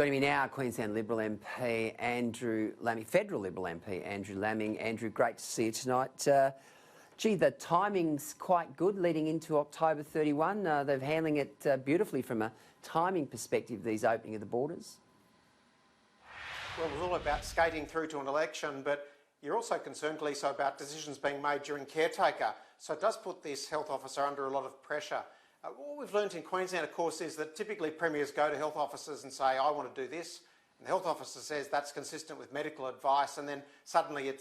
Joining me now, Queensland Liberal MP Andrew Laming, Federal Liberal MP Andrew Laming. Andrew, great to see you tonight. Gee, the timing's quite good leading into October 31. They're handling it beautifully from a timing perspective, these opening of the borders. Well, it was all about skating through to an election, but you're also concerned, Gleeson, about decisions being made during caretaker. So it does put this health officer under a lot of pressure. What we've learned in Queensland, of course, is that typically premiers go to health officers and say, I want to do this. And the health officer says that's consistent with medical advice, and then suddenly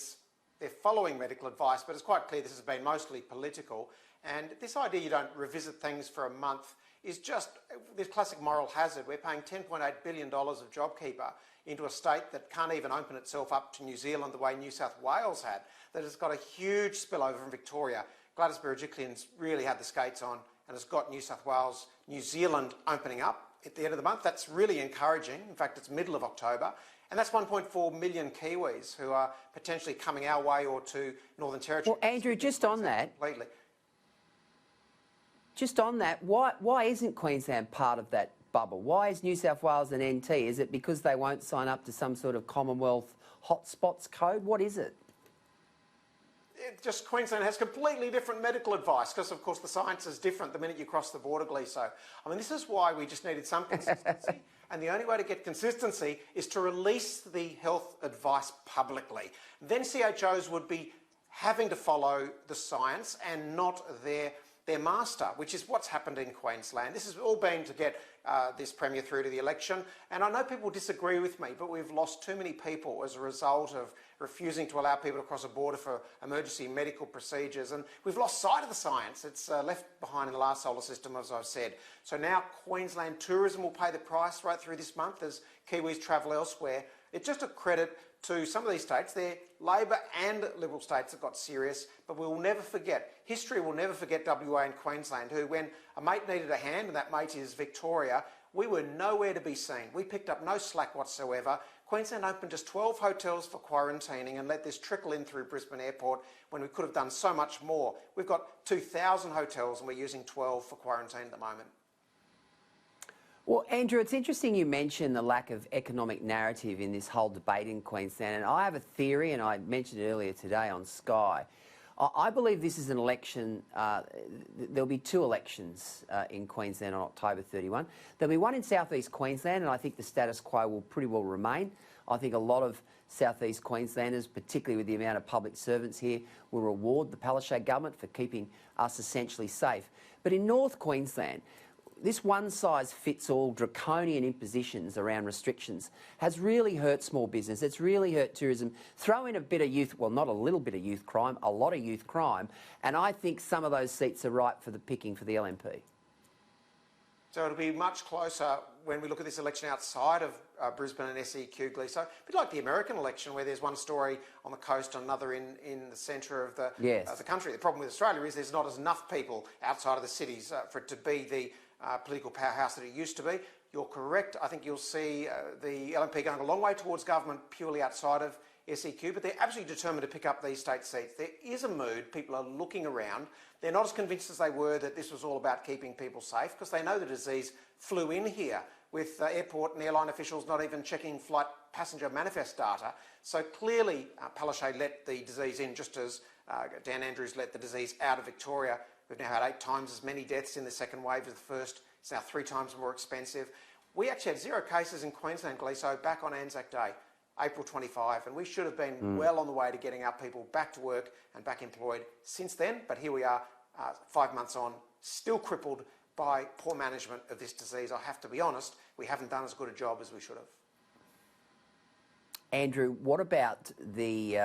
they're following medical advice, but it's quite clear this has been mostly political. And this idea you don't revisit things for a month is just this classic moral hazard. We're paying $10.8 billion of JobKeeper into a state that can't even open itself up to New Zealand the way New South Wales had, that has got a huge spillover from Victoria. Gladys Berejiklian's really had the skates on and has got New South Wales, New Zealand opening up at the end of the month. That's really encouraging. In fact, it's middle of October. And that's 1.4 million Kiwis who are potentially coming our way or to Northern Territory. Well, Andrew, just on that, why isn't Queensland part of that bubble? Why is New South Wales an NT? Is it because they won't sign up to some sort of Commonwealth hotspots code? What is it? Just Queensland has completely different medical advice because, of course, the science is different the minute you cross the border, Gleeson. I mean, this is why we just needed some consistency. And the only way to get consistency is to release the health advice publicly. Then CHOs would be having to follow the science and not their master, which is what's happened in Queensland. This has all been to get this Premier through to the election. And I know people disagree with me, but we've lost too many people as a result of refusing to allow people to cross a border for emergency medical procedures. And we've lost sight of the science. It's left behind in the last solar system, as I've said. So now Queensland tourism will pay the price right through this month as Kiwis travel elsewhere. It's just a credit to some of these states. They're Labor and Liberal states that got serious, but we will never forget, history will never forget WA and Queensland, who, when a mate needed a hand, and that mate is Victoria, we were nowhere to be seen. We picked up no slack whatsoever. Queensland opened just 12 hotels for quarantining and let this trickle in through Brisbane Airport when we could have done so much more. We've got 2,000 hotels and we're using 12 for quarantine at the moment. Well, Andrew, it's interesting you mention the lack of economic narrative in this whole debate in Queensland. And I have a theory, and I mentioned it earlier today on Sky. I believe this is an election, there'll be two elections in Queensland on October 31. There'll be one in southeast Queensland, and I think the status quo will pretty well remain. I think a lot of southeast Queenslanders, particularly with the amount of public servants here, will reward the Palaszczuk government for keeping us essentially safe. But in North Queensland, this one-size-fits-all draconian impositions around restrictions has really hurt small business. It's really hurt tourism. Throw in a bit of youth, well, not a little bit of youth crime, a lot of youth crime, and I think some of those seats are ripe for the picking for the LNP. So it'll be much closer when we look at this election outside of Brisbane and SEQ, Gleeson. A bit like the American election, where there's one story on the coast and another in the centre of the country. The problem with Australia is there's not enough people outside of the cities for it to be the political powerhouse that it used to be. You're correct. I think you'll see the LNP going a long way towards government purely outside of SEQ, but they're absolutely determined to pick up these state seats. There is a mood. People are looking around. They're not as convinced as they were that this was all about keeping people safe, because they know the disease flew in here with airport and airline officials not even checking flight passenger manifest data. So clearly Palaszczuk let the disease in, just as Dan Andrews let the disease out of Victoria. We've now had 8 times as many deaths in the second wave as the first. It's now 3 times more expensive. We actually had 0 cases in Queensland, Gleeson, back on Anzac Day, April 25, and we should have been well on the way to getting our people back to work and back employed since then. But here we are, 5 months on, still crippled by poor management of this disease. I have to be honest, we haven't done as good a job as we should have. Andrew, what about the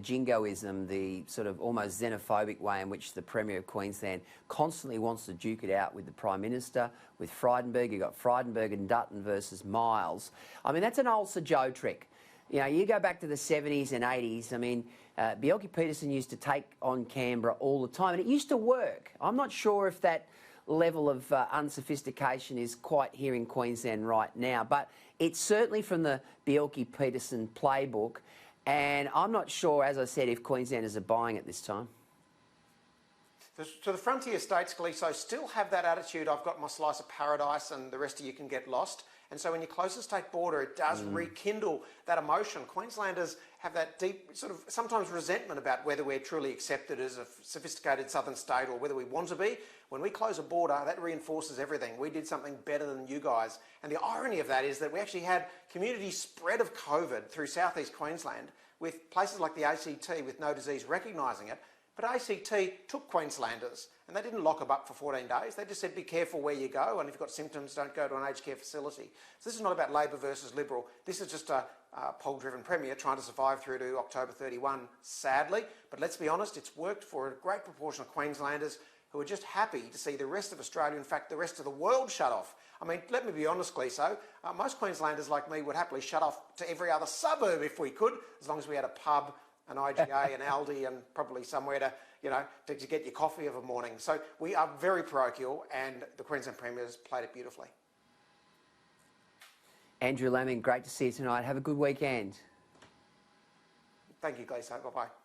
jingoism, the sort of almost xenophobic way in which the Premier of Queensland constantly wants to duke it out with the Prime Minister, with Frydenberg? You've got Frydenberg and Dutton versus Miles. I mean, that's an old Sir Joe trick. You know, you go back to the 70s and 80s. I mean, Bjelke-Petersen used to take on Canberra all the time, and it used to work. I'm not sure if that level of unsophistication is quite here in Queensland right now, but it's certainly from the Bjelke-Petersen playbook, and I'm not sure, as I said, if Queenslanders are buying it this time. So the frontier states, Gleeson, still have that attitude, I've got my slice of paradise and the rest of you can get lost. And so when you close the state border, it does rekindle that emotion. Queenslanders have that deep sort of sometimes resentment about whether we're truly accepted as a sophisticated southern state or whether we want to be. When we close a border, that reinforces everything. We did something better than you guys. And the irony of that is that we actually had community spread of COVID through southeast Queensland with places like the ACT with no disease recognising it. But ACT took Queenslanders and they didn't lock them up for 14 days. They just said, be careful where you go, and if you've got symptoms, don't go to an aged care facility. So this is not about Labor versus Liberal. This is just a poll-driven Premier trying to survive through to October 31, sadly. But let's be honest, it's worked for a great proportion of Queenslanders who are just happy to see the rest of Australia, in fact, the rest of the world shut off. I mean, let me be honest, Gleeso, most Queenslanders like me would happily shut off to every other suburb if we could, as long as we had a pub, an IGA, an Aldi, and probably somewhere to, to get your coffee of a morning. So we are very parochial, and the Queensland Premier's played it beautifully. Andrew Laming, great to see you tonight. Have a good weekend. Thank you, Gleeso. Bye-bye.